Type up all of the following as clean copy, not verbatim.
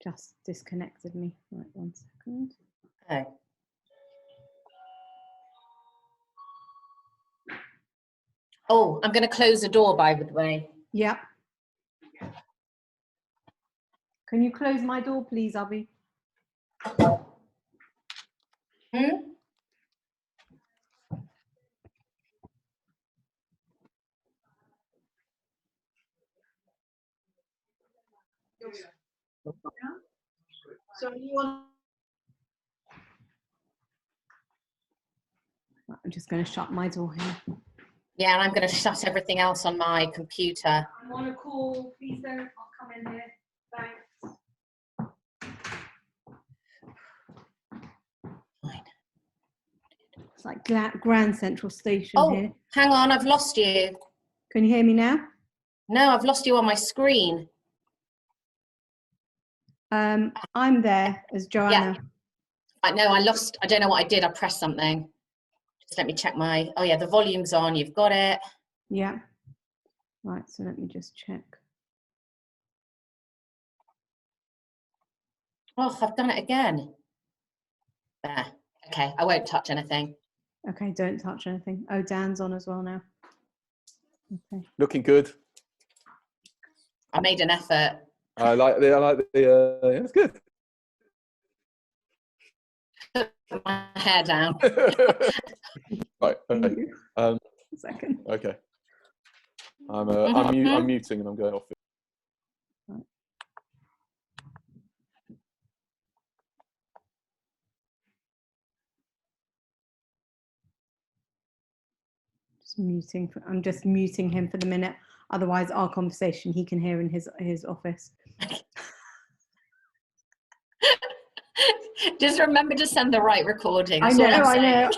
just disconnected me. Right, 1 second. Oh. Oh, I'm going to close the door, by the way. Yeah. Can you close my door, please, Abby? So you want? I'm just going to shut my door here. Yeah, and I'm going to shut everything else on my computer. I'm on a call. Please don't. I'll come in here. Thanks. Fine. It's like Grand Central Station here. Oh, hang on, I've lost you. Can you hear me now? No, I've lost you on my screen. I'm there as Joanna. Yeah. I know, I don't know what I did. I pressed something. Just let me check oh yeah, the volume's on. You've got it. Yeah. Right, so let me just check. Oh, I've done it again. There. Okay, I won't touch anything. Okay, don't touch anything. Oh, Dan's on as well now. Okay. Looking good. I made an effort. I like the yeah, it's good. Put my hair down. Right, okay. A second. Okay. I'm muting and I'm going off. Right. I'm just muting him for the minute. Otherwise, our conversation he can hear in his office. Just remember to send the right recording. I know.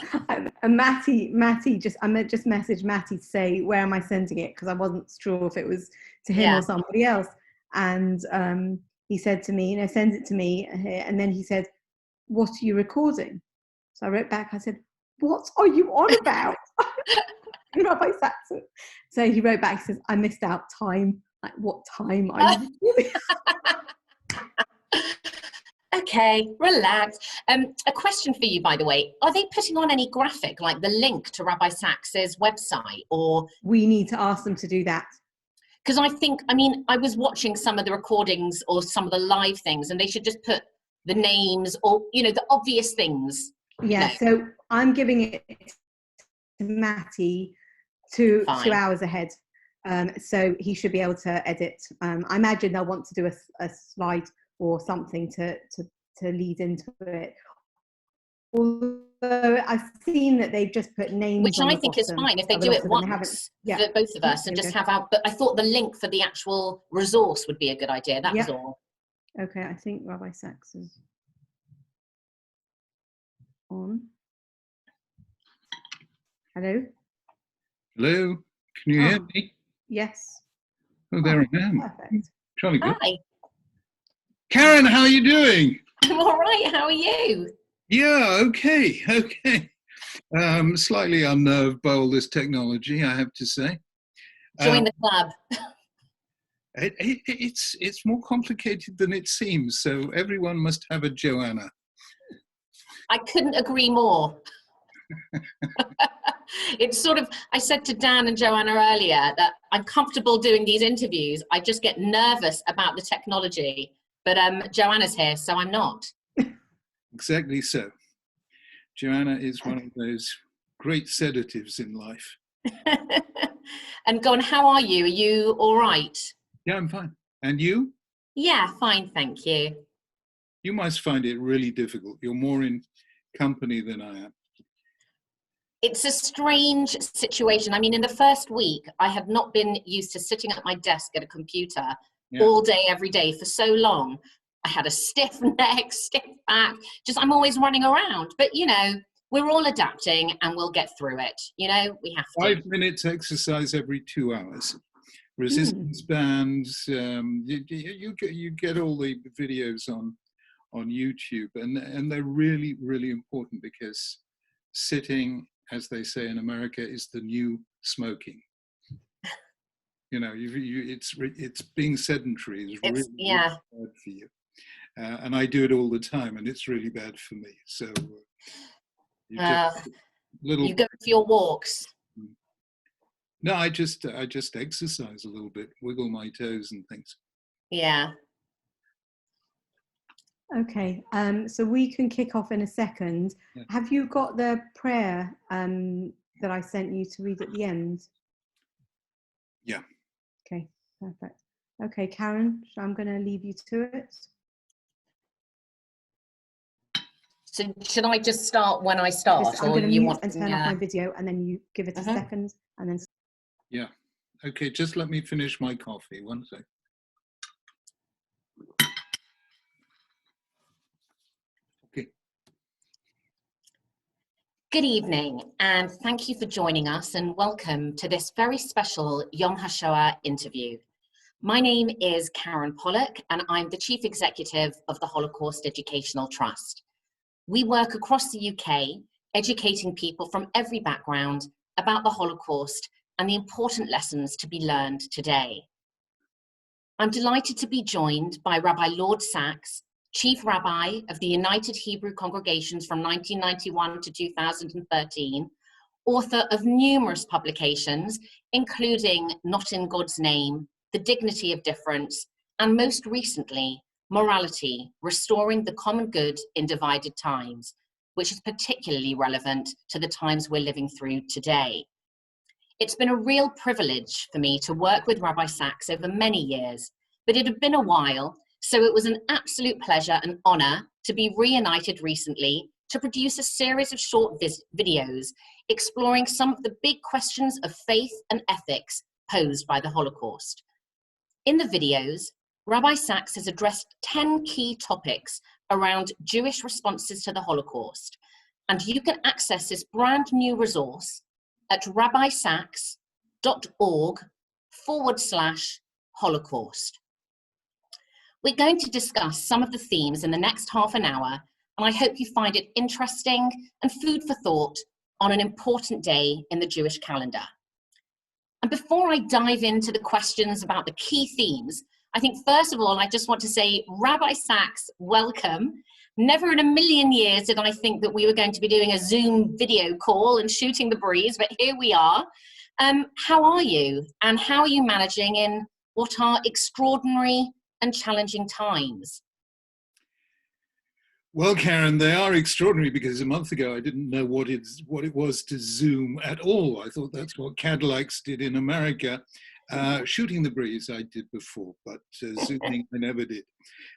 And Matty just messaged Matty to say, where am I sending it? Because I wasn't sure if it was to him or somebody else. And he said to me, send it to me. And then he said, what are you recording? So I wrote back, I said, what are you on about? Rabbi Sacks. So he wrote back, he says, I missed out time. Like, what time are you recording? Okay, relax. A question for you, by the way. Are they putting on any graphic, like the link to Rabbi Sacks's website, or? We need to ask them to do that. Because I was watching some of the recordings or some of the live things, and they should just put the names or, the obvious things. Yeah, so I'm giving it to Matty 2 hours ahead. So he should be able to edit. I imagine they'll want to do a slide or something to lead into it. Although I've seen that they've just put names Which on I the think is bottom fine if they do it once for both of us and just have out. But I thought the link for the actual resource would be a good idea. That was all. Okay, I think Rabbi Sacks is on. Hello? Hello? Can you hear me? Yes. Oh, there I am. Perfect. Jolly good. Hi. Karen, how are you doing? I'm all right. How are you? Yeah, okay. Slightly unnerved by all this technology, I have to say. Join the club. It's more complicated than it seems, so everyone must have a Joanna. I couldn't agree more. It's sort of, I said to Dan and Joanna earlier that I'm comfortable doing these interviews. I just get nervous about the technology. But Joanna's here, so I'm not. Exactly so. Joanna is one of those great sedatives in life. And go on, how are you? Are you all right? Yeah, I'm fine. And you? Yeah, fine, thank you. You must find it really difficult. You're more in company than I am. It's a strange situation. I mean, in the first week, I have not been used to sitting at my desk at a computer all day, every day for so long. I had a stiff neck, stiff back, I'm always running around. But, we're all adapting and we'll get through it. We have to. 5 minutes exercise every 2 hours. Resistance bands, you get all the videos on YouTube, and they're really, really important because sitting, as they say in America, is the new smoking. It's being sedentary is really bad for you. And I do it all the time, and it's really bad for me. So you just little. You go for your walks. No, I just exercise a little bit, wiggle my toes and things. Yeah. Okay, so we can kick off in a second. Yeah. Have you got the prayer that I sent you to read at the end? Yeah. Okay, perfect. Okay, Karen, I'm going to leave you to it. So should I just start when I start, I'm or going to you mute want and turn off my video, and then you give it a second, and then. Yeah. Okay, just let me finish my coffee. One sec. Okay. Good evening, and thank you for joining us, and welcome to this very special Yom HaShoah interview. My name is Karen Pollock, and I'm the Chief Executive of the Holocaust Educational Trust. We work across the UK, educating people from every background about the Holocaust and the important lessons to be learned today. I'm delighted to be joined by Rabbi Lord Sacks, Chief Rabbi of the United Hebrew Congregations from 1991 to 2013, author of numerous publications, including Not in God's Name, The Dignity of Difference, and most recently, Morality, Restoring the Common Good in Divided Times, which is particularly relevant to the times we're living through today. It's been a real privilege for me to work with Rabbi Sacks over many years, but it had been a while, so it was an absolute pleasure and honor to be reunited recently to produce a series of short videos exploring some of the big questions of faith and ethics posed by the Holocaust. In the videos, Rabbi Sacks has addressed 10 key topics around Jewish responses to the Holocaust, and you can access this brand new resource at rabbisacks.org/Holocaust. We're going to discuss some of the themes in the next half an hour, and I hope you find it interesting and food for thought on an important day in the Jewish calendar. And before I dive into the questions about the key themes, I think first of all, I just want to say, Rabbi Sacks, welcome. Never in a million years did I think that we were going to be doing a Zoom video call and shooting the breeze, but here we are. How are you? And how are you managing in what are extraordinary and challenging times? Well, Karen, they are extraordinary because a month ago I didn't know what it was to Zoom at all. I thought that's what Cadillacs did in America. Shooting the breeze I did before, but Zooming I never did.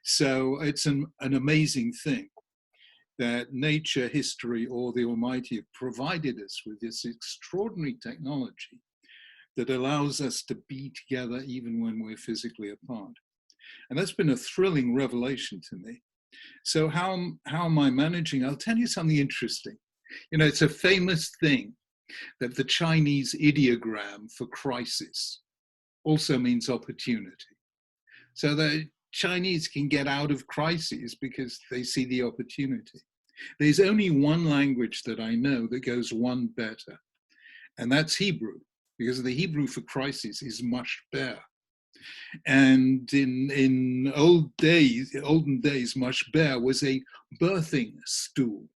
So it's an amazing thing that nature, history, or the Almighty have provided us with this extraordinary technology that allows us to be together even when we're physically apart. And that's been a thrilling revelation to me. So how am I managing? I'll tell you something interesting. You know, it's a famous thing that the Chinese ideogram for crisis also means opportunity. So the Chinese can get out of crises because they see the opportunity. There's only one language that I know that goes one better, and that's Hebrew, because the Hebrew for crisis is mashber. And in olden days, mashber was a birthing stool.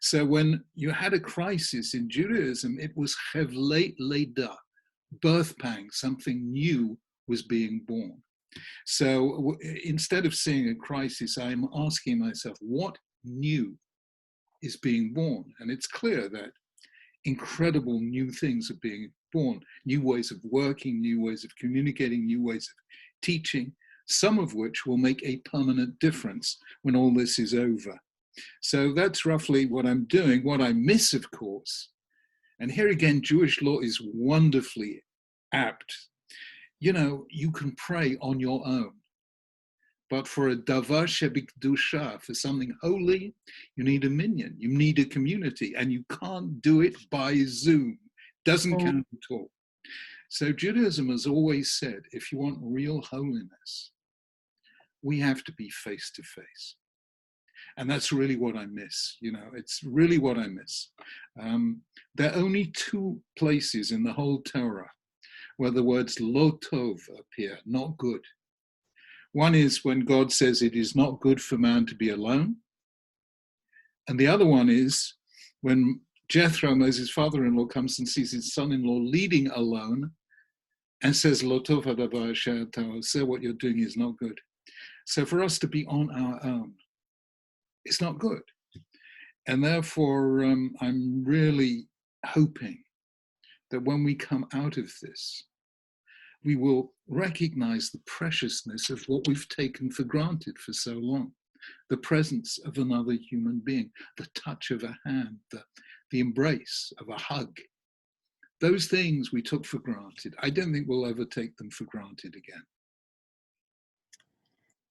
So when you had a crisis in Judaism, it was chevlei leda, birth pang, something new was being born. So instead of seeing a crisis, I'm asking myself, what new is being born? And it's clear that incredible new things are being born, new ways of working, new ways of communicating, new ways of teaching, some of which will make a permanent difference when all this is over. So that's roughly what I'm doing. What I miss, of course, and here again, Jewish law is wonderfully apt. You know, you can pray on your own, but for a davar shebikdusha, for something holy, you need a minyan, you need a community, and you can't do it by Zoom. Doesn't count at all. So Judaism has always said, if you want real holiness, we have to be face to face. And that's really what I miss. You know, it's really what I miss. There are only two places in the whole Torah where the words lo tov appear, not good. One is when God says it is not good for man to be alone. And the other one is when Jethro, Moses' father-in-law, comes and sees his son-in-law leading alone and says, "Lo tov hadavar asher ata oseh," what you're doing is not good. So for us to be on our own, it's not good. And therefore, I'm really hoping that when we come out of this, we will recognize the preciousness of what we've taken for granted for so long. The presence of another human being, the touch of a hand, the embrace of a hug. Those things we took for granted. I don't think we'll ever take them for granted again.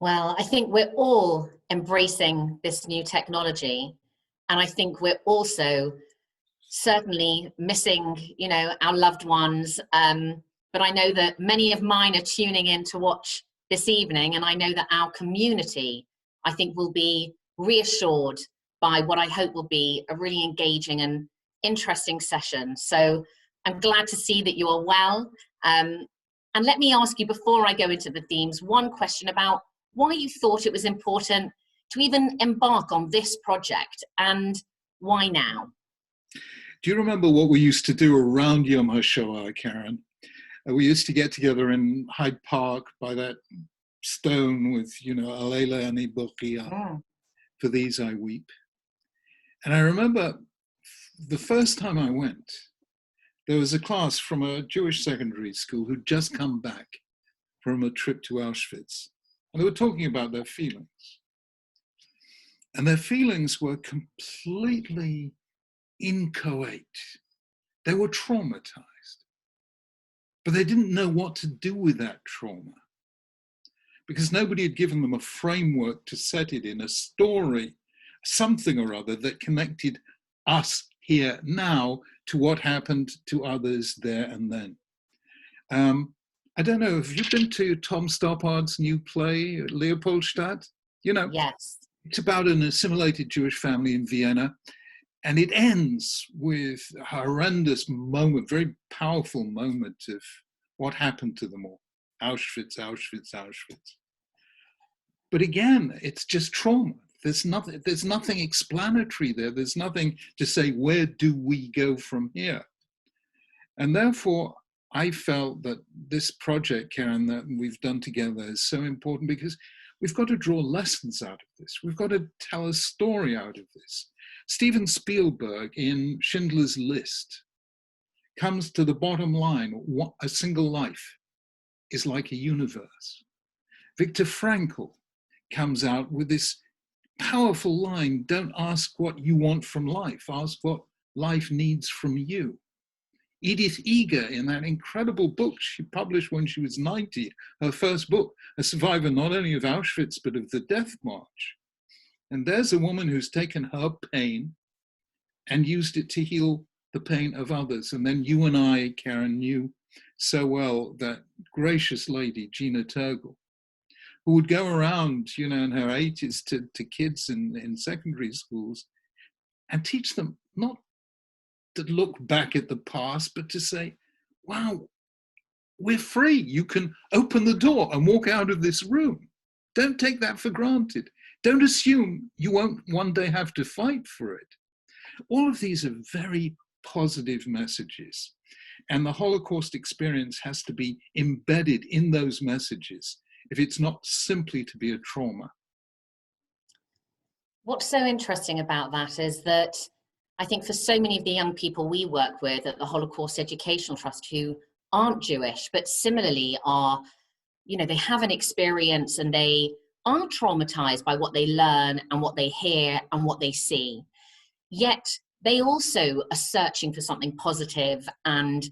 Well, I think we're all embracing this new technology. And I think we're also certainly missing, our loved ones. But I know that many of mine are tuning in to watch this evening. And I know that our community, I think, will be reassured by what I hope will be a really engaging and interesting session. So I'm glad to see that you are well. And let me ask you, before I go into the themes, one question about why you thought it was important to even embark on this project and why now? Do you remember what we used to do around Yom HaShoah, Karen? We used to get together in Hyde Park by that stone with, Alela Ani Bokia, for these I weep. And I remember the first time I went, there was a class from a Jewish secondary school who'd just come back from a trip to Auschwitz. And they were talking about their feelings. And their feelings were completely inchoate. They were traumatized. But they didn't know what to do with that trauma, because nobody had given them a framework to set it in, a story, something or other that connected us here now to what happened to others there and then. I don't know, have you been to Tom Stoppard's new play, Leopoldstadt? Yes. It's about an assimilated Jewish family in Vienna. And it ends with a horrendous moment, very powerful moment of what happened to them all. Auschwitz, Auschwitz, Auschwitz. But again, it's just trauma. There's nothing explanatory there. There's nothing to say, where do we go from here? And therefore, I felt that this project, Karen, that we've done together is so important, because we've got to draw lessons out of this. We've got to tell a story out of this. Steven Spielberg in Schindler's List comes to the bottom line: what a single life is like a universe. Viktor Frankl comes out with this powerful line: don't ask what you want from life, ask what life needs from you. Edith Eger, in that incredible book she published when she was 90, her first book, a survivor not only of Auschwitz, but of the Death March. And there's a woman who's taken her pain and used it to heal the pain of others. And then you and I, Karen, knew so well that gracious lady, Gina Turgle, who would go around, in her 80s to kids in secondary schools and teach them not to look back at the past, but to say, wow, we're free. You can open the door and walk out of this room. Don't take that for granted. Don't assume you won't one day have to fight for it. All of these are very positive messages. And the Holocaust experience has to be embedded in those messages if it's not simply to be a trauma. What's so interesting about that is that I think for so many of the young people we work with at the Holocaust Educational Trust who aren't Jewish, but similarly are, they have an experience and they are traumatized by what they learn and what they hear and what they see. Yet they also are searching for something positive and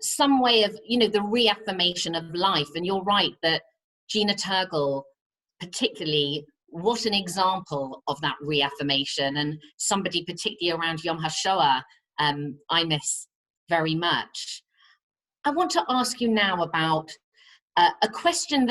some way of, the reaffirmation of life. And you're right that Gina Turgle, particularly, what an example of that reaffirmation, and somebody particularly around Yom HaShoah I miss very much. I want to ask you now about a question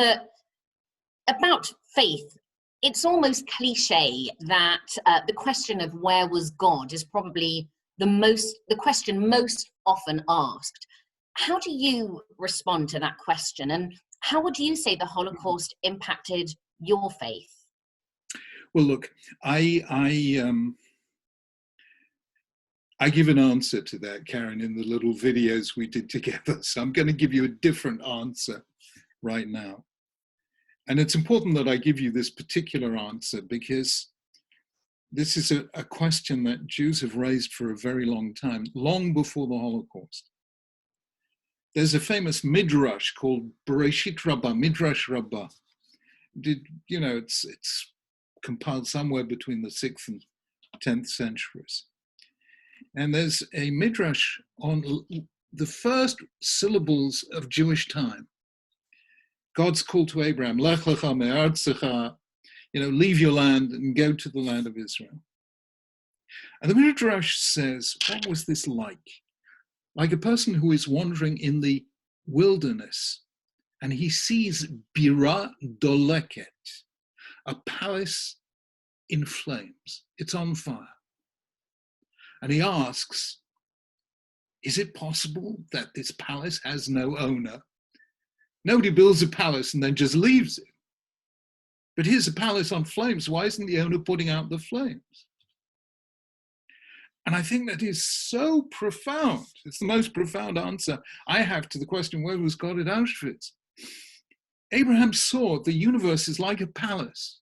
about faith. It's almost cliche that the question of where was God is probably the question most often asked. How do you respond to that question, and How would you say the Holocaust impacted your faith? Well, look, I give an answer to that, Karen, in the little videos we did together. So I'm going to give you a different answer right now. And it's important that I give you this particular answer because this is a question that Jews have raised for a very long time, long before the Holocaust. There's a famous midrash called Bereshit Rabbah, Midrash Rabbah. It's compiled somewhere between the 6th and 10th centuries. And there's a midrash on the first syllables of Jewish time. God's call to Abraham, Lech lecha me'artzecha, leave your land and go to the land of Israel. And the midrash says, what was this like? Like a person who is wandering in the wilderness and he sees Bira Doleket, a palace in flames. It's on fire. And he asks, is it possible that this palace has no owner? Nobody builds a palace and then just leaves it. But here's a palace on flames. Why isn't the owner putting out the flames? And I think that is so profound. It's the most profound answer I have to the question, where was God at Auschwitz? Abraham saw the universe is like a palace.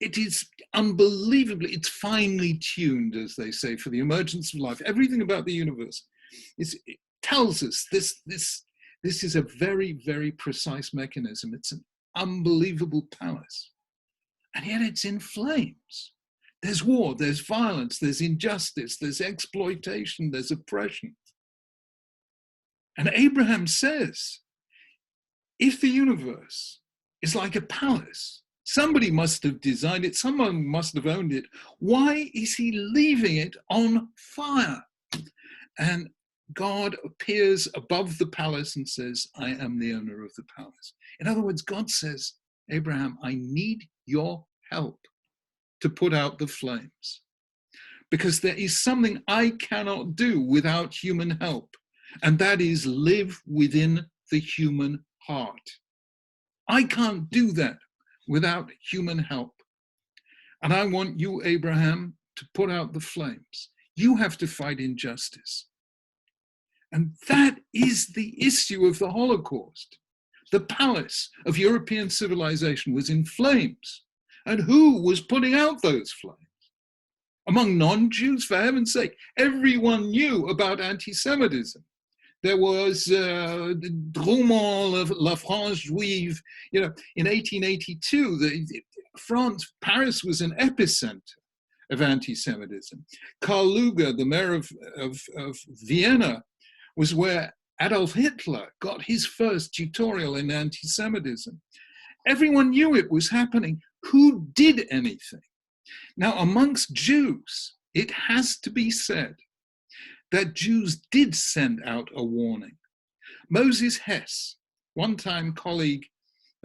It is unbelievably, it's finely tuned, as they say, for the emergence of life. Everything about the universe it tells us this is a very, very precise mechanism. It's an unbelievable palace. And yet it's in flames. There's war, there's violence, there's injustice, there's exploitation, there's oppression. And Abraham says, if the universe is like a palace, somebody must have designed it, someone must have owned it. Why is he leaving it on fire? And God appears above the palace and says, I am the owner of the palace. In other words, God says, Abraham, I need your help to put out the flames, because there is something I cannot do without human help, and that is live within the human heart. I can't do that without human help. And I want you, Abraham, to put out the flames. You have to fight injustice. And that is the issue of the Holocaust. The palace of European civilization was in flames. And who was putting out those flames? Among non-Jews, for heaven's sake, everyone knew about anti-Semitism. There was Drumont, La France Juive. In 1882, Paris was an epicenter of anti-Semitism. Karl Lueger, the mayor of Vienna, was where Adolf Hitler got his first tutorial in anti-Semitism. Everyone knew it was happening. Who did anything? Now, amongst Jews, it has to be said that Jews did send out a warning. Moses Hess, one-time colleague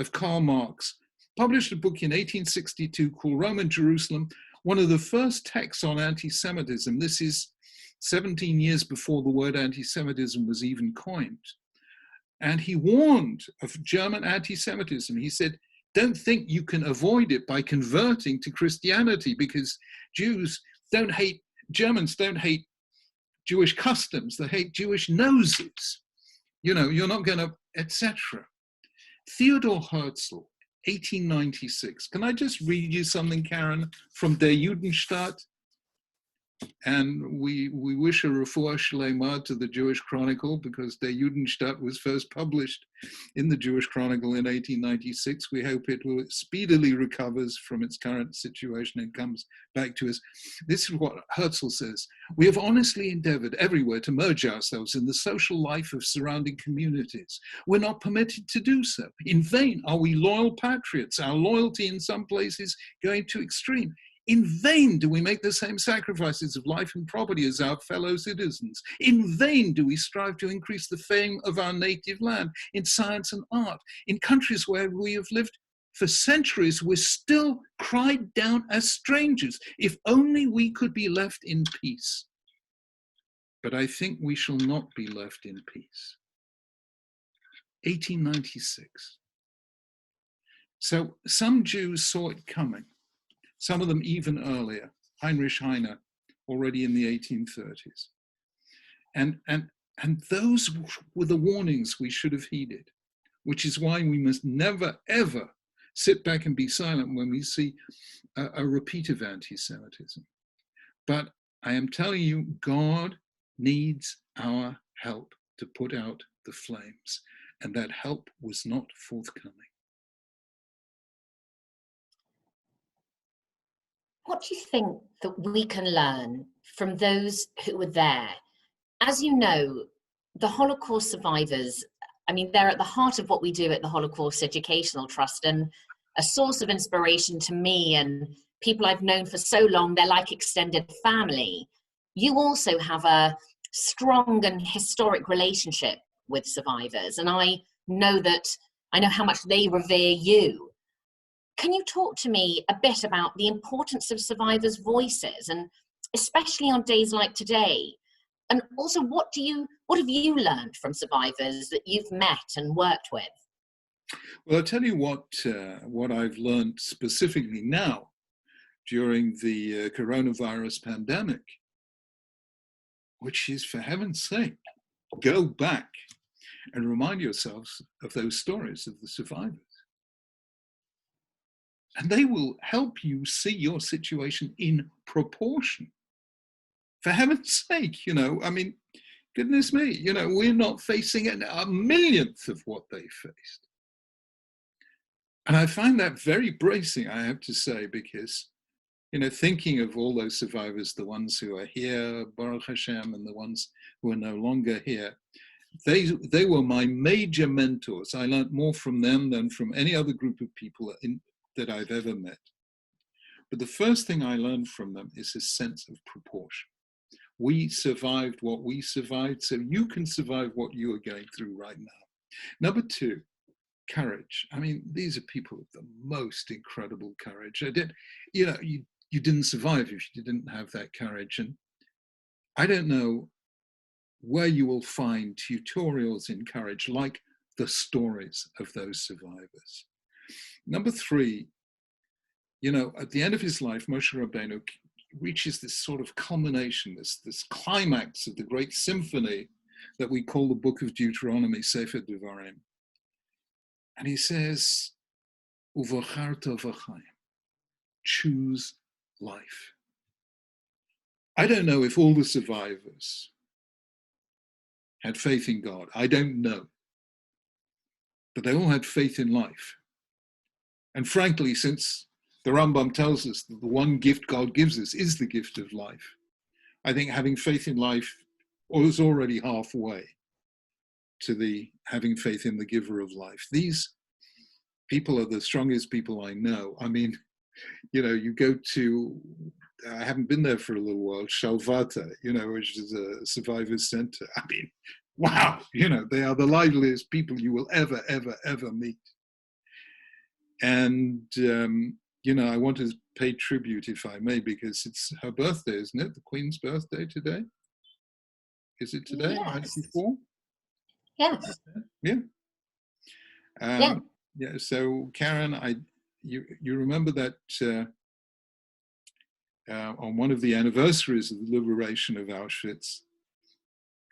of Karl Marx, published a book in 1862 called Roman Jerusalem, one of the first texts on anti-Semitism. This is 17 years before the word anti-Semitism was even coined. And he warned of German anti-Semitism. He said, don't think you can avoid it by converting to Christianity, because Germans don't hate Jewish customs, they hate Jewish noses. You're not going to, etc. Theodor Herzl, 1896. Can I just read you something, Karen, from Der Judenstaat? And we wish a refuah shlema to the Jewish Chronicle, because Der Judenstaat was first published in the Jewish Chronicle in 1896. We hope it will speedily recovers from its current situation and comes back to us. This is what Herzl says. We have honestly endeavored everywhere to merge ourselves in the social life of surrounding communities. We're not permitted to do so. In vain are we loyal patriots, our loyalty in some places going to extreme. In vain do we make the same sacrifices of life and property as our fellow citizens. In vain do we strive to increase the fame of our native land in science and art. In countries where we have lived for centuries, we're still cried down as strangers. If only we could be left in peace. But I think we shall not be left in peace. 1896. So some Jews saw it coming, some of them even earlier. Heinrich Heine, already in the 1830s. And those were the warnings we should have heeded, which is why we must never, ever sit back and be silent when we see a repeat of anti-Semitism. But I am telling you, God needs our help to put out the flames, and that help was not forthcoming. What do you think that we can learn from those who were there? As you know, the Holocaust survivors, I mean, they're at the heart of what we do at the Holocaust Educational Trust, and a source of inspiration to me and people I've known for so long. They're like extended family. You also have a strong and historic relationship with survivors, and I know how much they revere you. Can you talk to me a bit about the importance of survivors' voices, and especially on days like today? And also, what have you learned from survivors that you've met and worked with? Well, I'll tell you what I've learned specifically now during the coronavirus pandemic, which is, for heaven's sake, go back and remind yourselves of those stories of the survivors. And they will help you see your situation in proportion. For heaven's sake, I mean, goodness me, we're not facing a millionth of what they faced. And I find that very bracing, I have to say, because, thinking of all those survivors, the ones who are here, Baruch Hashem, and the ones who are no longer here, they were my major mentors. I learned more from them than from any other group of people that I've ever met. But the first thing I learned from them is a sense of proportion. We survived what we survived, so you can survive what you are going through right now. Number two, courage. I mean, these are people with the most incredible courage. You didn't survive if you didn't have that courage. And I don't know where you will find tutorials in courage like the stories of those survivors. Number three, at the end of his life, Moshe Rabbeinu reaches this sort of culmination, this climax of the great symphony that we call the Book of Deuteronomy, Sefer Devarim. And he says, Uvacharta v'chaim, choose life. I don't know if all the survivors had faith in God. I don't know. But they all had faith in life. And frankly, since the Rambam tells us that the one gift God gives us is the gift of life, I think having faith in life was already halfway to the having faith in the giver of life. These people are the strongest people I know. I mean, you go to, I haven't been there for a little while, Shalvata, which is a survivors center. I mean, wow, they are the liveliest people you will ever, ever, ever meet. And, I want to pay tribute, if I may, because it's her birthday, isn't it? The Queen's birthday today? Is it today? Yes. 94? Yes. Yeah. Yeah. Yeah. So, Karen, you remember that on one of the anniversaries of the liberation of Auschwitz,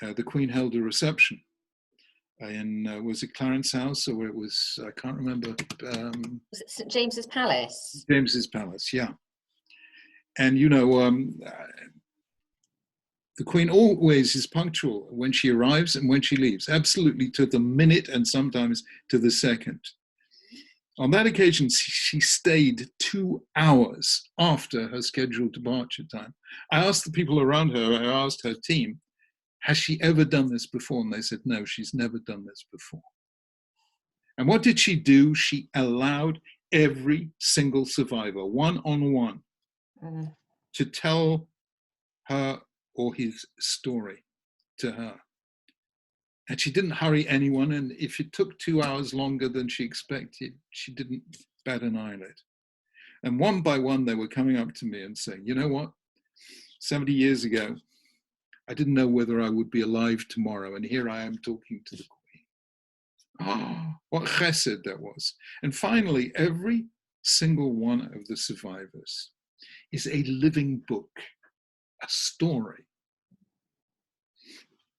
the Queen held a reception in, was it Clarence House, or it was, I can't remember. Was it St. James's Palace? James's Palace, yeah. And, the Queen always is punctual when she arrives and when she leaves, absolutely to the minute and sometimes to the second. On that occasion, she stayed 2 hours after her scheduled departure time. I asked the people around her, I asked her team, has she ever done this before? And they said, no, she's never done this before. And what did she do? She allowed every single survivor, one-on-one, to tell her or his story to her. And she didn't hurry anyone. And if it took 2 hours longer than she expected, she didn't bat an eyelid. And one by one, they were coming up to me and saying, you know what? 70 years ago, I didn't know whether I would be alive tomorrow. And here I am talking to the Queen. Oh, what chesed that was. And finally, every single one of the survivors is a living book, a story.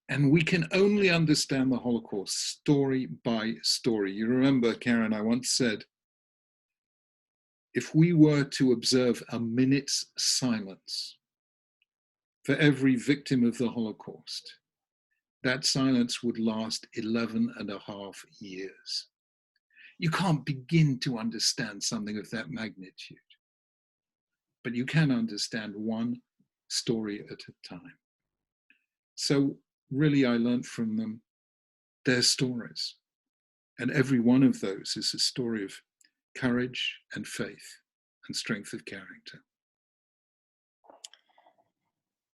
And we can only understand the Holocaust story by story. You remember, Karen, I once said, if we were to observe a minute's silence for every victim of the Holocaust, that silence would last 11.5 years. You can't begin to understand something of that magnitude, but you can understand one story at a time. So really, I learned from them their stories. And every one of those is a story of courage and faith and strength of character.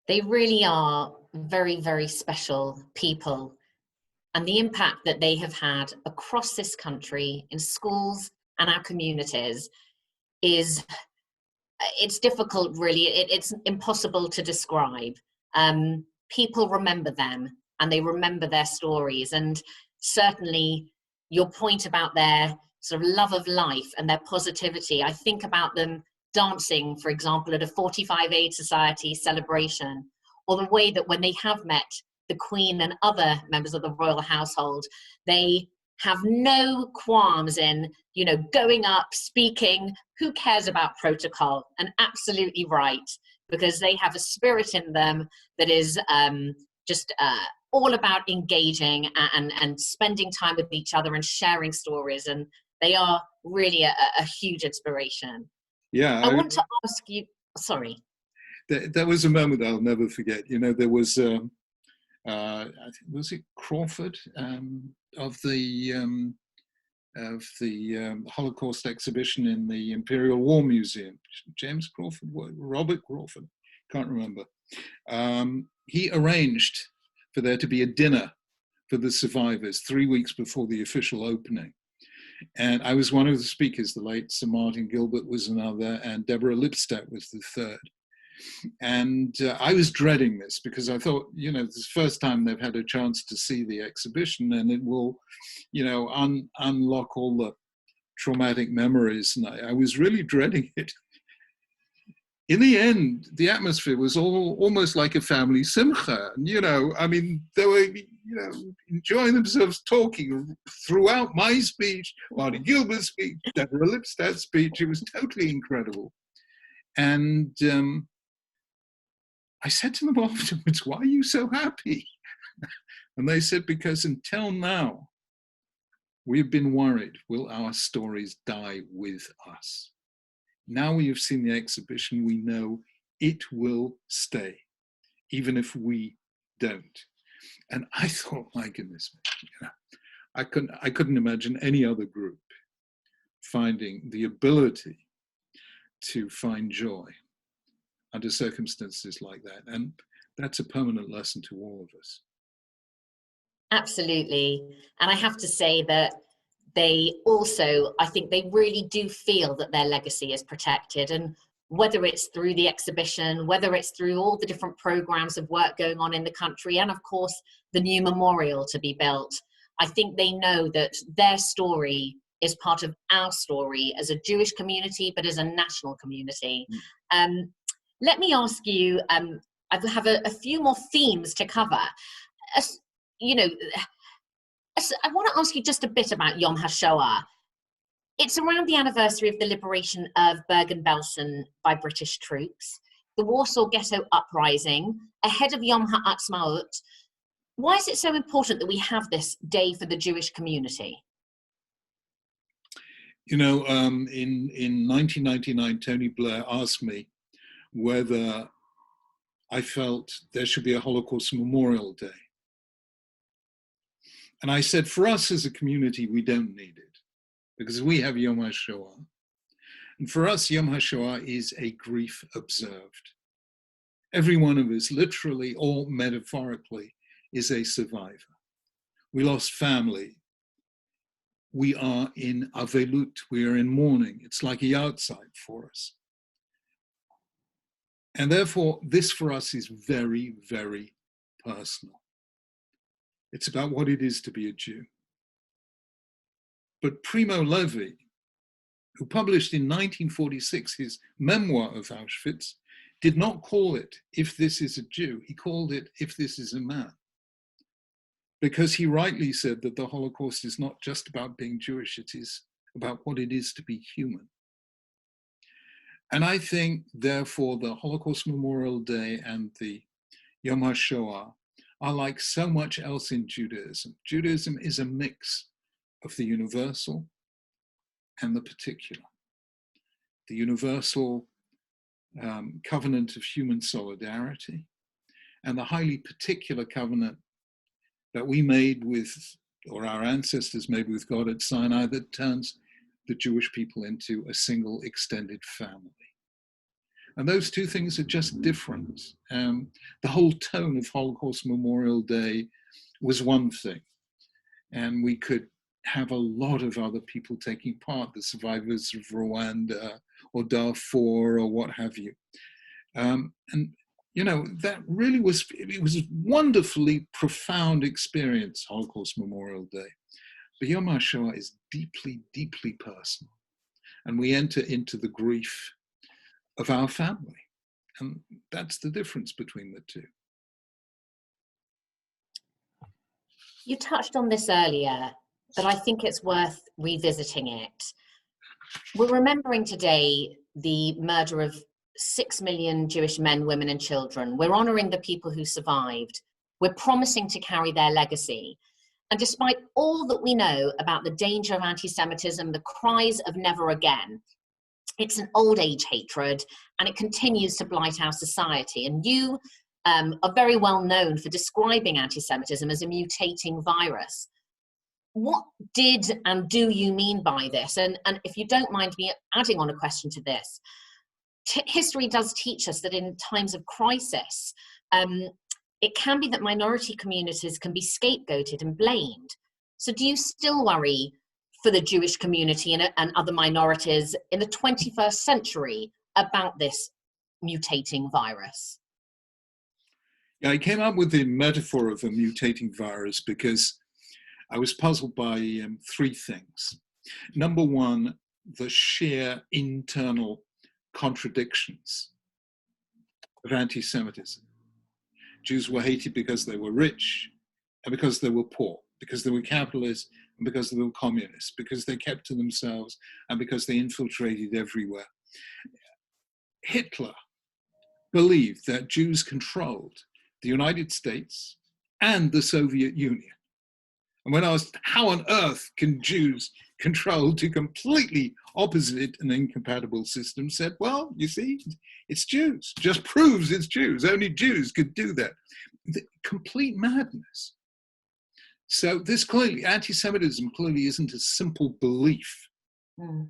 They really are very, very special people. And the impact that they have had across this country in schools and our communities is, it's difficult really, it's impossible to describe. People remember them and they remember their stories, and certainly your point about their sort of love of life and their positivity, I think about them dancing, for example, at a 45 Aid Society celebration, or the way that when they have met the Queen and other members of the royal household, they have no qualms in, you know, going up, speaking. Who cares about protocol? And absolutely right, because they have a spirit in them that is just all about engaging and spending time with each other and sharing stories. And they are really a huge inspiration. Yeah, I want to ask you, sorry. That was a moment I'll never forget. You know, there was, I think, was it Crawford of the Holocaust exhibition in the Imperial War Museum? James Crawford, Robert Crawford, can't remember. He arranged for there to be a dinner for the survivors 3 weeks before the official opening. And I was one of the speakers. The late Sir Martin Gilbert was another, and Deborah Lipstadt was the third. And I was dreading this because I thought, you know, this is the first time they've had a chance to see the exhibition, and it will, you know, unlock all the traumatic memories. And I was really dreading it. In the end, the atmosphere was almost like a family simcha. And, you know, I mean, they were, you know, enjoying themselves talking throughout my speech, Martin Gilbert's speech, Deborah Lipstadt's speech. It was totally incredible. And I said to them afterwards, why are you so happy? And they said, because until now, we've been worried, will our stories die with us? Now we have seen the exhibition, we know it will stay, even if we don't. And I thought, my goodness, you know, I couldn't imagine any other group finding the ability to find joy under circumstances like that. And that's a permanent lesson to all of us. Absolutely. And I have to say that they also, I think they really do feel that their legacy is protected. And whether it's through the exhibition, whether it's through all the different programs of work going on in the country, and of course, the new memorial to be built, I think they know that their story is part of our story as a Jewish community, but as a national community. Let me ask you, I have a few more themes to cover. You know, I want to ask you just a bit about Yom HaShoah. It's around the anniversary of the liberation of Bergen-Belsen by British troops, the Warsaw Ghetto Uprising, ahead of Yom HaAtzmaut. Why is it so important that we have this day for the Jewish community? You know, in 1999, Tony Blair asked me whether I felt there should be a Holocaust Memorial Day. And I said, for us as a community, we don't need it because we have Yom HaShoah. And for us, Yom HaShoah is a grief observed. Every one of us, literally or metaphorically, is a survivor. We lost family. We are in avelut, we are in mourning. It's like a yahrzeit for us. And therefore, this for us is very, very personal. It's about what it is to be a Jew. But Primo Levi, who published in 1946 his memoir of Auschwitz, did not call it "If This Is a Jew." He called it "If This Is a Man," because he rightly said that the Holocaust is not just about being Jewish, it is about what it is to be human. And I think, therefore, the Holocaust Memorial Day and the Yom HaShoah are like so much else in Judaism. Judaism is a mix of the universal and the particular. The universal covenant of human solidarity, and the highly particular covenant that we made with, or our ancestors made with God at Sinai, that turns the Jewish people into a single extended family. And those two things are just different. The whole tone of Holocaust Memorial Day was one thing, and we could have a lot of other people taking part, the survivors of Rwanda or Darfur or what have you. And you know, that really was, it was a wonderfully profound experience, Holocaust Memorial Day. But Yom HaShoah is deeply, deeply personal. And we enter into the grief of our family. And that's the difference between the two. You touched on this earlier, but I think it's worth revisiting it. We're remembering today the murder of 6 million Jewish men, women, and children. We're honoring the people who survived. We're promising to carry their legacy. And despite all that we know about the danger of anti-Semitism, the cries of never again, it's an old age hatred, and it continues to blight our society. And you are very well known for describing anti-Semitism as a mutating virus. What did and do you mean by this? And if you don't mind me adding on a question to this, history does teach us that in times of crisis, it can be that minority communities can be scapegoated and blamed. So do you still worry for the Jewish community and other minorities in the 21st century about this mutating virus? Yeah, I came up with the metaphor of a mutating virus because I was puzzled by three things. Number one, the sheer internal contradictions of anti-Semitism. Jews were hated because they were rich and because they were poor, because they were capitalists and because they were communists, because they kept to themselves and because they infiltrated everywhere. Hitler believed that Jews controlled the United States and the Soviet Union. And when asked, how on earth can Jews control two completely opposite and incompatible systems, said, well, you see, it's Jews. Just proves it's Jews. Only Jews could do that. The complete madness. So this clearly, anti-Semitism clearly isn't a simple belief. Mm.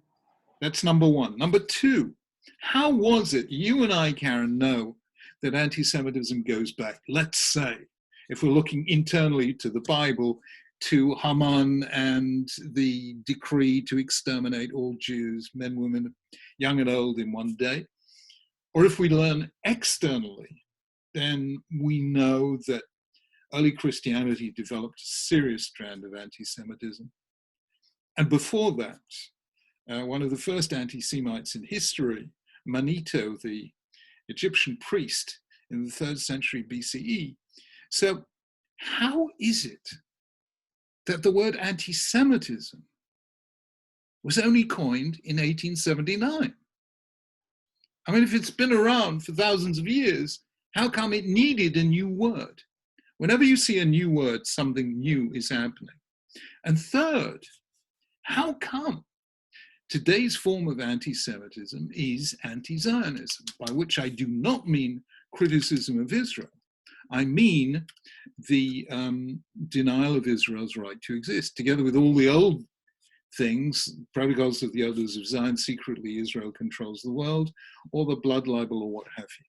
That's number one. Number two, how was it, you and I, Karen, know that anti-Semitism goes back, let's say, if we're looking internally to the Bible, to Haman and the decree to exterminate all Jews, men, women, young and old, in one day. Or if we learn externally, then we know that early Christianity developed a serious strand of anti-Semitism. And before that, one of the first anti-Semites in history, Manito, the Egyptian priest in the 3rd century BCE. So how is it that the word anti-Semitism was only coined in 1879? I mean, if it's been around for thousands of years, how come it needed a new word? Whenever you see a new word, something new is happening. And third, how come today's form of anti-Semitism is anti-Zionism, by which I do not mean criticism of Israel. I mean the denial of Israel's right to exist, together with all the old things, protocols of the elders of Zion, secretly Israel controls the world, or the blood libel, or what have you.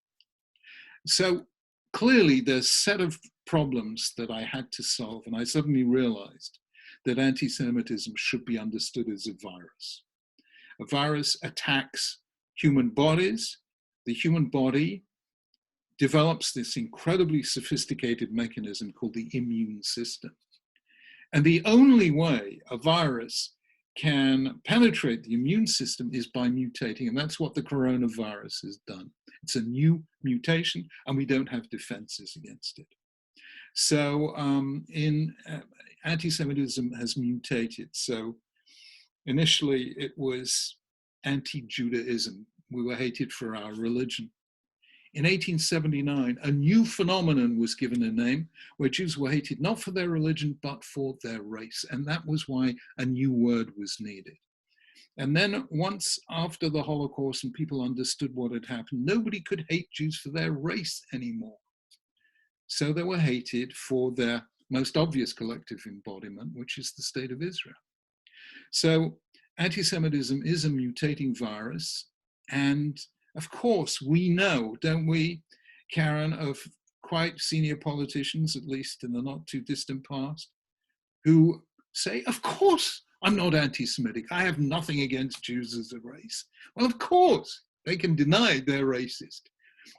So clearly there's a set of problems that I had to solve, and I suddenly realized that anti-Semitism should be understood as a virus. A virus attacks human bodies. The human body develops this incredibly sophisticated mechanism called the immune system. And the only way a virus can penetrate the immune system is by mutating, and that's what the coronavirus has done. It's a new mutation, and we don't have defenses against it. So anti-Semitism has mutated. So initially it was anti-Judaism. We were hated for our religion. In 1879, a new phenomenon was given a name where Jews were hated not for their religion, but for their race. And that was why a new word was needed. And then once after the Holocaust and people understood what had happened, nobody could hate Jews for their race anymore. So they were hated for their most obvious collective embodiment, which is the state of Israel. So anti-Semitism is a mutating virus. And of course, we know, don't we, Karen, of quite senior politicians, at least in the not too distant past, who say, of course, I'm not anti-Semitic. I have nothing against Jews as a race. Well, of course, they can deny they're racist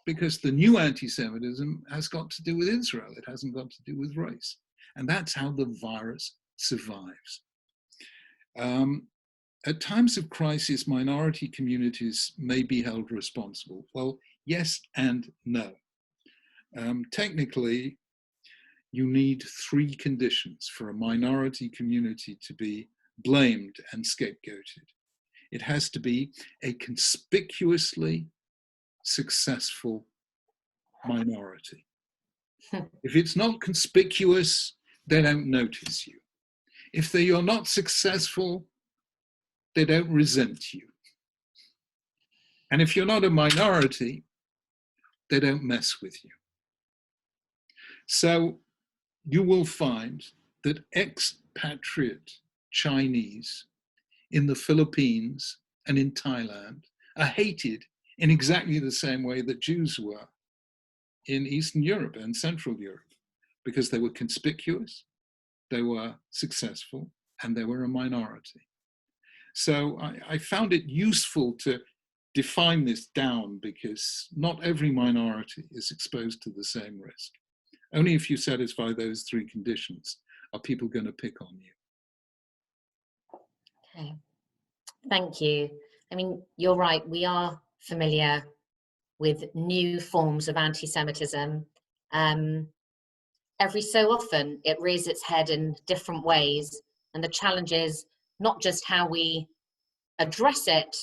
because the new anti-Semitism has got to do with Israel. It hasn't got to do with race. And that's how the virus survives. At times of crisis, minority communities may be held responsible. Well, yes and no. Technically, you need 3 conditions for a minority community to be blamed and scapegoated. It has to be a conspicuously successful minority. If it's not conspicuous, they don't notice you. If you're not successful, they don't resent you. And if you're not a minority, they don't mess with you. So you will find that expatriate Chinese in the Philippines and in Thailand are hated in exactly the same way that Jews were in Eastern Europe and Central Europe, because they were conspicuous, they were successful, and they were a minority. So I found it useful to define this down because not every minority is exposed to the same risk. Only if you satisfy those 3 conditions are people going to pick on you. Okay, thank you. I mean, you're right, we are familiar with new forms of anti-Semitism. Every so often it rears its head in different ways, and the challenge is not just how we address it,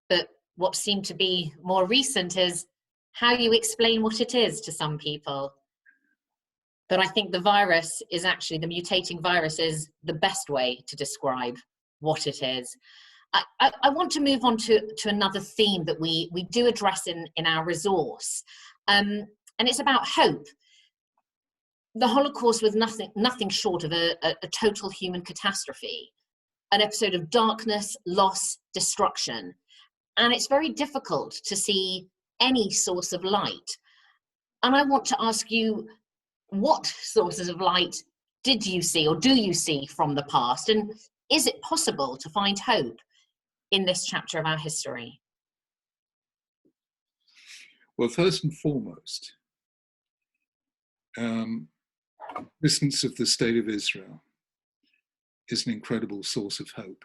but what seemed to be more recent is how you explain what it is to some people. But I think the virus is actually, the mutating virus is the best way to describe what it is. I want to move on to another theme that we do address in our resource, and it's about hope. The Holocaust was nothing short of a total human catastrophe, an episode of darkness, loss, destruction. And it's very difficult to see any source of light. And I want to ask you, what sources of light did you see or do you see from the past? And is it possible to find hope in this chapter of our history? Well, first and foremost, existence of the state of Israel is an incredible source of hope.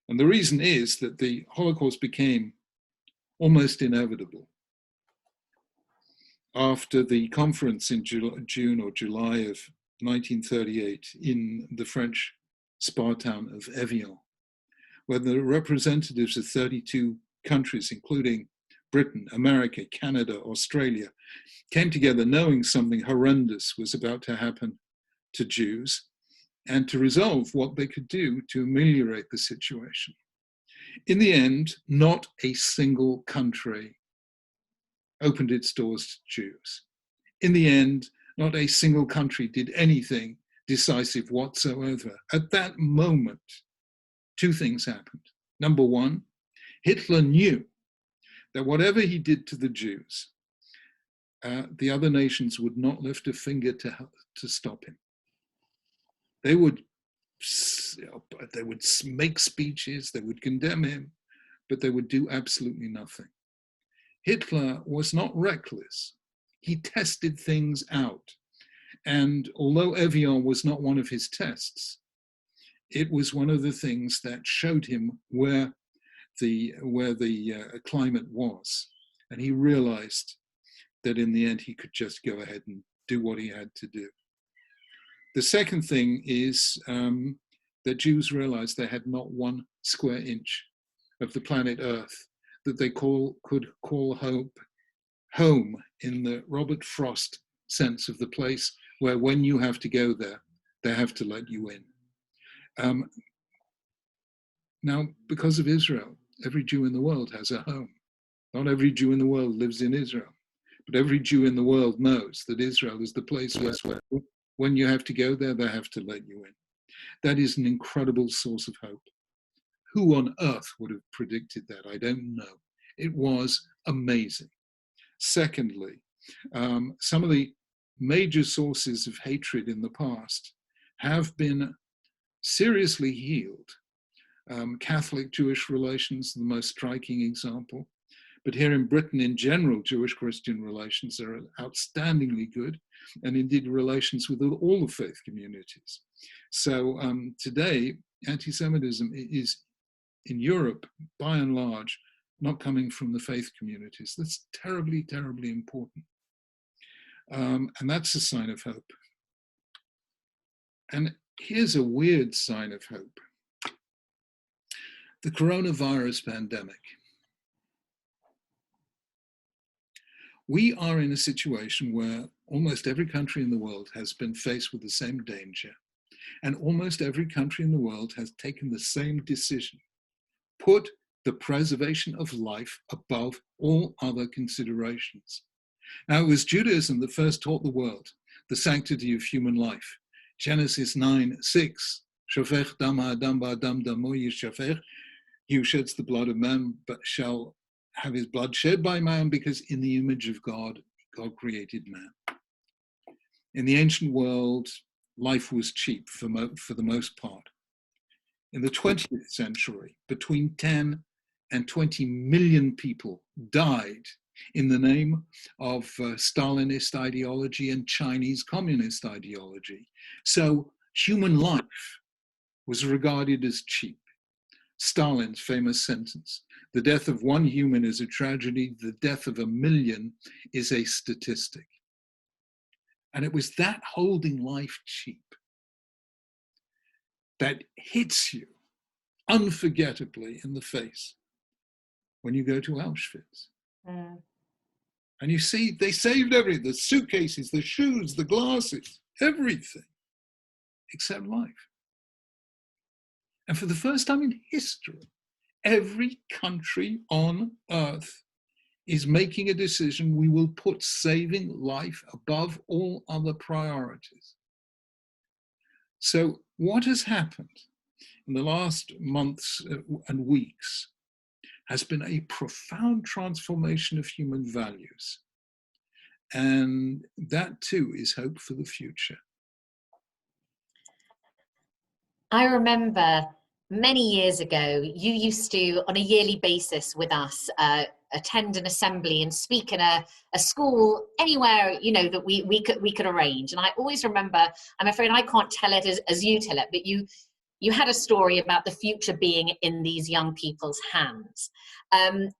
And the reason is that the Holocaust became almost inevitable after the conference in June or July of 1938 in the French spa town of Evian, where the representatives of 32 countries, including Britain, America, Canada, Australia, came together knowing something horrendous was about to happen to Jews and to resolve what they could do to ameliorate the situation. In the end, not a single country opened its doors to Jews. In the end, not a single country did anything decisive whatsoever. At that moment, 2 things happened. Number 1, Hitler knew that whatever he did to the Jews, the other nations would not lift a finger to stop him. They would make speeches, they would condemn him, but they would do absolutely nothing. Hitler was not reckless. He tested things out. And although Evian was not one of his tests, it was one of the things that showed him where the climate was, and he realized that in the end he could just go ahead and do what he had to do. The second thing is that Jews realized they had not 1 square inch of the planet Earth that they could call home in the Robert Frost sense of the place where when you have to go there, they have to let you in. Now, because of Israel, every Jew in the world has a home. Not every Jew in the world lives in Israel, but every Jew in the world knows that Israel is the place where when you have to go there, they have to let you in. That is an incredible source of hope. Who on earth would have predicted that? I don't know. It was amazing. Secondly, some of the major sources of hatred in the past have been seriously healed. Catholic-Jewish relations, the most striking example. But here in Britain, in general, Jewish-Christian relations are outstandingly good, and indeed relations with all the faith communities. So today, anti-Semitism is, in Europe, by and large, not coming from the faith communities. That's terribly, terribly important. And that's a sign of hope. And here's a weird sign of hope. The coronavirus pandemic. We are in a situation where almost every country in the world has been faced with the same danger, and almost every country in the world has taken the same decision: put the preservation of life above all other considerations. Now, it was Judaism that first taught the world the sanctity of human life. Genesis 9:6, Shofech dam ha'adam ba'adam damo yishafech. He who sheds the blood of man but shall have his blood shed by man, because in the image of God, God created man. In the ancient world, life was cheap for the most part. In the 20th century, between 10 and 20 million people died in the name of Stalinist ideology and Chinese communist ideology. So human life was regarded as cheap. Stalin's famous sentence: the death of one human is a tragedy, the death of a million is a statistic. And it was that holding life cheap that hits you unforgettably in the face when you go to Auschwitz. And you see, they saved everything: the suitcases, the shoes, the glasses, everything, except life. And for the first time in history, every country on earth is making a decision: we will put saving life above all other priorities. So what has happened in the last months and weeks has been a profound transformation of human values. And that too is hope for the future. I remember many years ago, you used to, on a yearly basis with us, attend an assembly and speak in a school anywhere, you know, that we could arrange. And I always remember, I'm afraid I can't tell it as you tell it, but you had a story about the future being in these young people's hands. And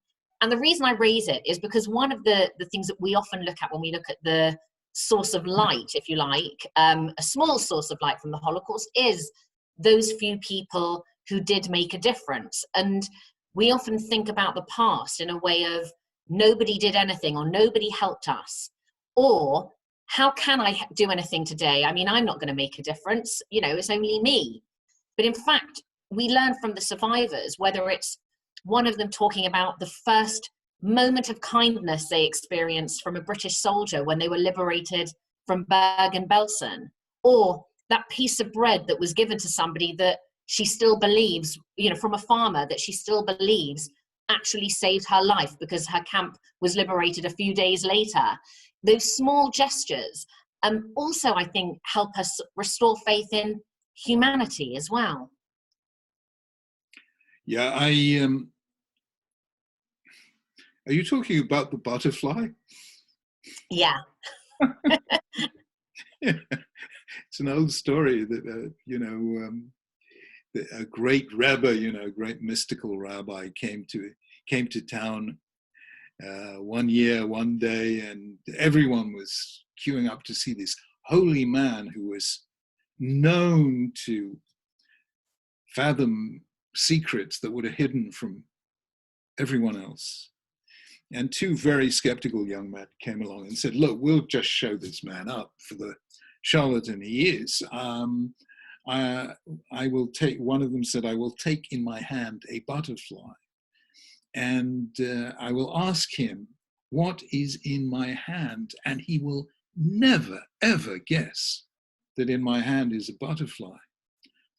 the reason I raise it is because one of the things that we often look at when we look at the source of light, if you like, a small source of light from the Holocaust, is those few people who did make a difference. And we often think about the past in a way of nobody did anything, or nobody helped us, or how can I do anything today? I mean, I'm not going to make a difference, you know, it's only me. But in fact, we learn from the survivors, whether it's one of them talking about the first moment of kindness they experienced from a British soldier when they were liberated from Bergen-Belsen, or that piece of bread that was given to somebody that she still believes, you know, from a farmer, that she still believes actually saved her life because her camp was liberated a few days later. Those small gestures also, I think, help us restore faith in humanity as well. Yeah, are you talking about the butterfly? Yeah. Yeah. It's an old story that, a great Rebbe, you know, great mystical rabbi came to town one year, one day, and everyone was queuing up to see this holy man who was known to fathom secrets that were hidden from everyone else. And two very skeptical young men came along and said, look, we'll just show this man up for the charlatan he is. I will take, one of them said, I will take in my hand a butterfly, and I will ask him what is in my hand, and he will never, ever guess that in my hand is a butterfly.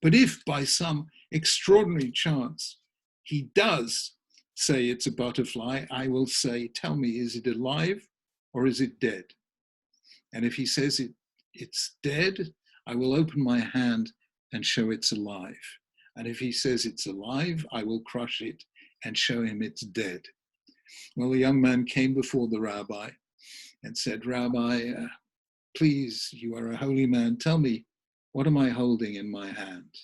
But if by some extraordinary chance he does say it's a butterfly, I will say, tell me, is it alive or is it dead? And if he says it's dead, I will open my hand and show it's alive. And if he says it's alive, I will crush it and show him it's dead. Well, the young man came before the rabbi and said, Rabbi, please, you are a holy man. Tell me, what am I holding in my hand?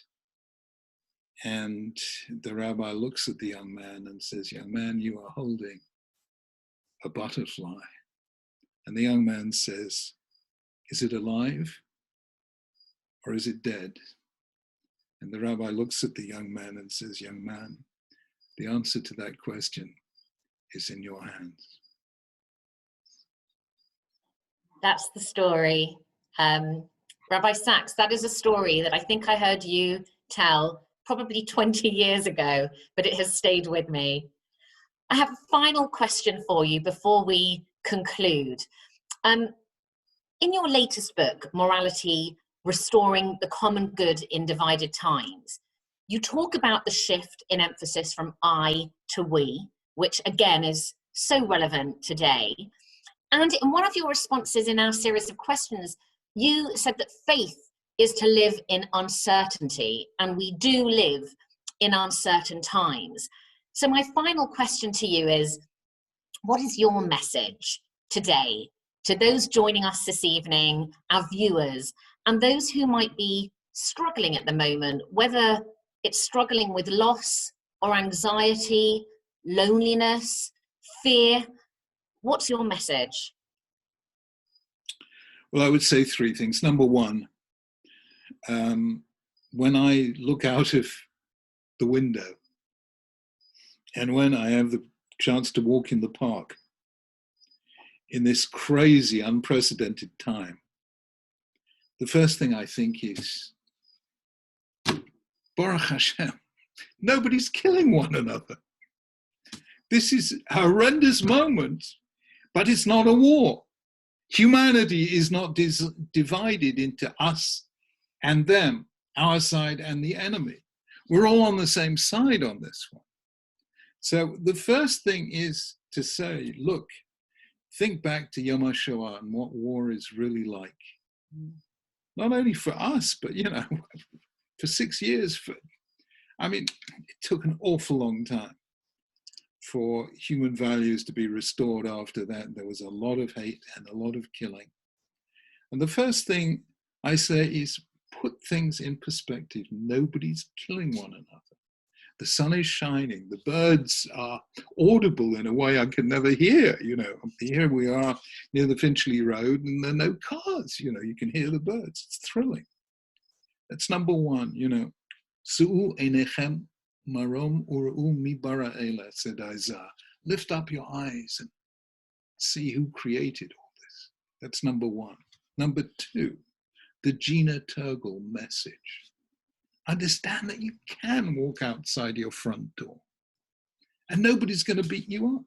And the rabbi looks at the young man and says, young man, you are holding a butterfly. And the young man says, is it alive or is it dead? And the rabbi looks at the young man and says, young man, the answer to that question is in your hands. That's the story. Rabbi Sacks, that is a story that I think I heard you tell probably 20 years ago, but it has stayed with me. I have a final question for you before we conclude. In your latest book, Morality, Restoring the Common Good in Divided Times, you talk about the shift in emphasis from I to we, which again is so relevant today. And in one of your responses in our series of questions, you said that faith is to live in uncertainty, and we do live in uncertain times. So my final question to you is, what is your message today to those joining us this evening, our viewers, and those who might be struggling at the moment, whether it's struggling with loss or anxiety, loneliness, fear? What's your message? Well, I would say three things. Number one, when I look out of the window and when I have the chance to walk in the park in this crazy, unprecedented time, the first thing I think is, Baruch Hashem, nobody's killing one another. This is a horrendous moment, but it's not a war. Humanity is not divided into us and them, our side and the enemy. We're all on the same side on this one. So the first thing is to say, look, think back to Yom HaShoah and what war is really like. Not only for us, but, you know, for 6 years. It took an awful long time for human values to be restored after that. There was a lot of hate and a lot of killing. And the first thing I say is put things in perspective. Nobody's killing one another. The sun is shining. The birds are audible in a way I could never hear. You know, here we are near the Finchley Road and there are no cars. You know, you can hear the birds. It's thrilling. That's number one, you know. Su'u einechem marom ur'u mi bara ela, said Isaiah. Lift up your eyes and see who created all this. That's number one. Number two, the Gina Turgle message. Understand that you can walk outside your front door and nobody's going to beat you up.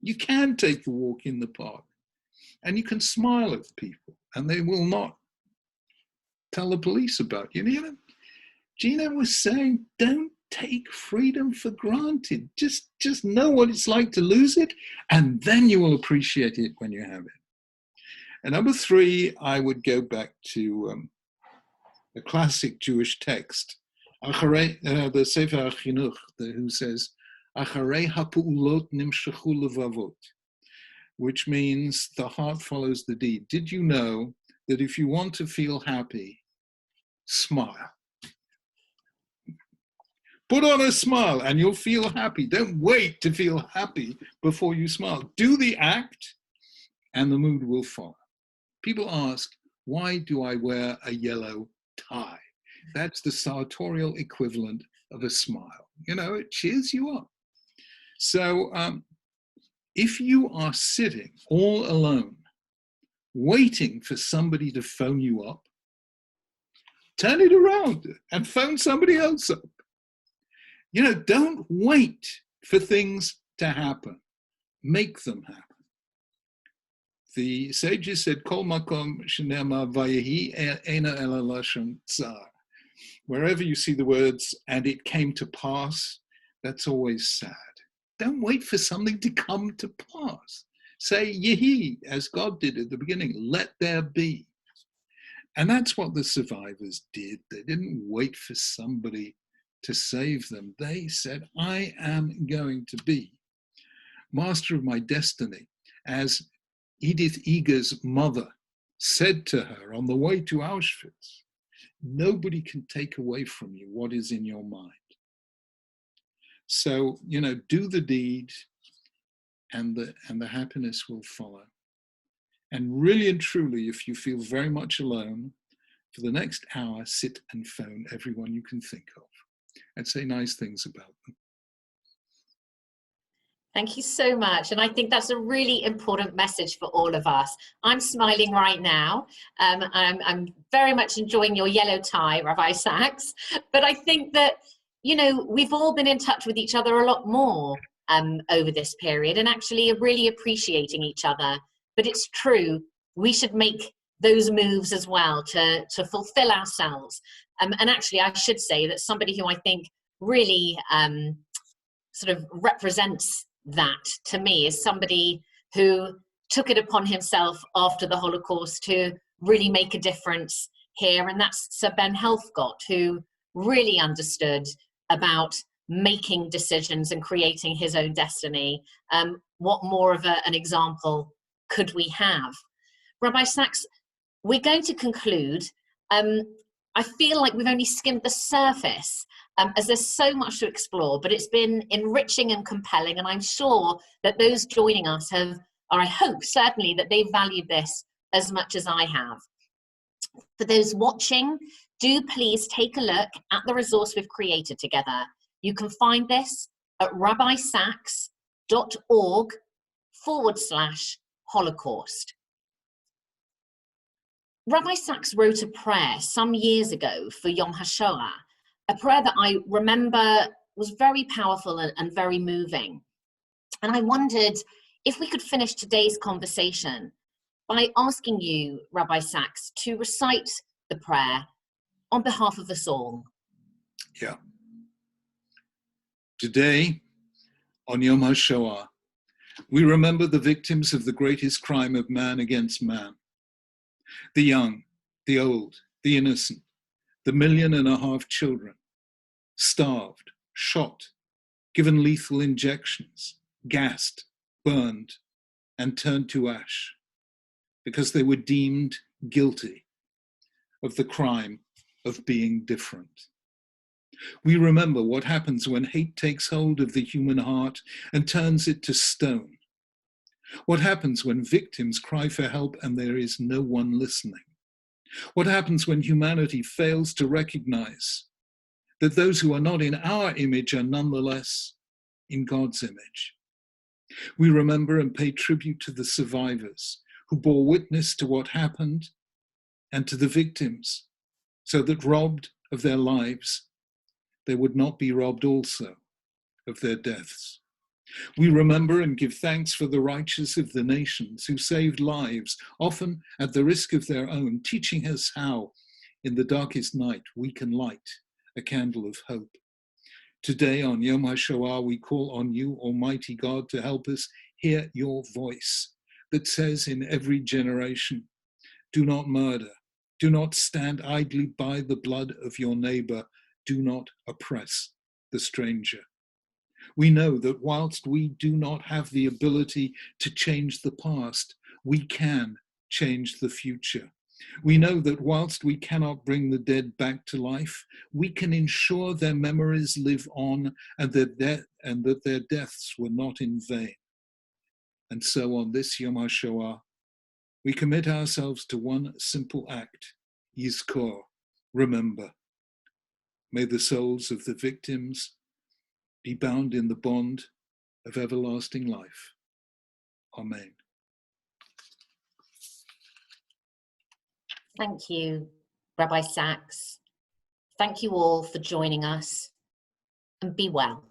You can take a walk in the park and you can smile at people and they will not tell the police about you. You know, Gina was saying, don't take freedom for granted. Just know what it's like to lose it, and then you will appreciate it when you have it. And number three, I would go back to a classic Jewish text, the Sefer HaChinuch, who says, Acharei ha'pu'ulot nimshechu levavot, which means the heart follows the deed. Did you know that if you want to feel happy, smile? Put on a smile and you'll feel happy. Don't wait to feel happy before you smile. Do the act and the mood will follow. People ask, why do I wear a yellow tie? That's the sartorial equivalent of a smile. You know, it cheers you up. So if you are sitting all alone, waiting for somebody to phone you up, turn it around and phone somebody else up. You know, don't wait for things to happen. Make them happen. The sages said, Kol makom shenema vayehi ena ela lashon tsar. Wherever you see the words, and it came to pass, that's always sad. Don't wait for something to come to pass. Say, yehi, as God did at the beginning, let there be. And that's what the survivors did. They didn't wait for somebody to save them. They said, I am going to be master of my destiny. As Edith Eger's mother said to her on the way to Auschwitz, nobody can take away from you what is in your mind. So, you know, do the deed and the happiness will follow. And really and truly, if you feel very much alone, for the next hour, sit and phone everyone you can think of and say nice things about them. Thank you so much. And I think that's a really important message for all of us. I'm smiling right now. I'm very much enjoying your yellow tie, Rabbi Sacks. But I think that, you know, we've all been in touch with each other a lot more over this period and actually are really appreciating each other. But it's true, we should make those moves as well to fulfill ourselves. And actually, I should say that somebody who I think really sort of represents that to me is somebody who took it upon himself after the Holocaust to really make a difference here, and that's Sir Ben Helfgott, who really understood about making decisions and creating his own destiny. What more of an example could we have? Rabbi Sacks, we're going to conclude. I feel like we've only skimmed the surface as there's so much to explore, but it's been enriching and compelling, and I'm sure that those joining us have, or I hope certainly that they've valued this as much as I have. For those watching, do please take a look at the resource we've created together. You can find this at rabbisacks.org/Holocaust. Rabbi Sacks wrote a prayer some years ago for Yom HaShoah, a prayer that I remember was very powerful and very moving. And I wondered if we could finish today's conversation by asking you, Rabbi Sacks, to recite the prayer on behalf of us all. Yeah. Today, on Yom HaShoah, we remember the victims of the greatest crime of man against man. The young, the old, the innocent, the 1.5 million children, starved, shot, given lethal injections, gassed, burned, and turned to ash because they were deemed guilty of the crime of being different. We remember what happens when hate takes hold of the human heart and turns it to stone. What happens when victims cry for help and there is no one listening? What happens when humanity fails to recognize that those who are not in our image are nonetheless in God's image? We remember and pay tribute to the survivors who bore witness to what happened and to the victims, so that robbed of their lives, they would not be robbed also of their deaths. We remember and give thanks for the righteous of the nations who saved lives, often at the risk of their own, teaching us how, in the darkest night, we can light a candle of hope. Today, on Yom HaShoah, we call on you, Almighty God, to help us hear your voice that says in every generation, do not murder, do not stand idly by the blood of your neighbor, do not oppress the stranger. We know that whilst we do not have the ability to change the past, we can change the future. We know that whilst we cannot bring the dead back to life, we can ensure their memories live on and that their deaths were not in vain. And so on this Yom HaShoah, we commit ourselves to one simple act, Yizkor, remember. May the souls of the victims be bound in the bond of everlasting life. Amen. Thank you, Rabbi Sacks. Thank you all for joining us, and be well.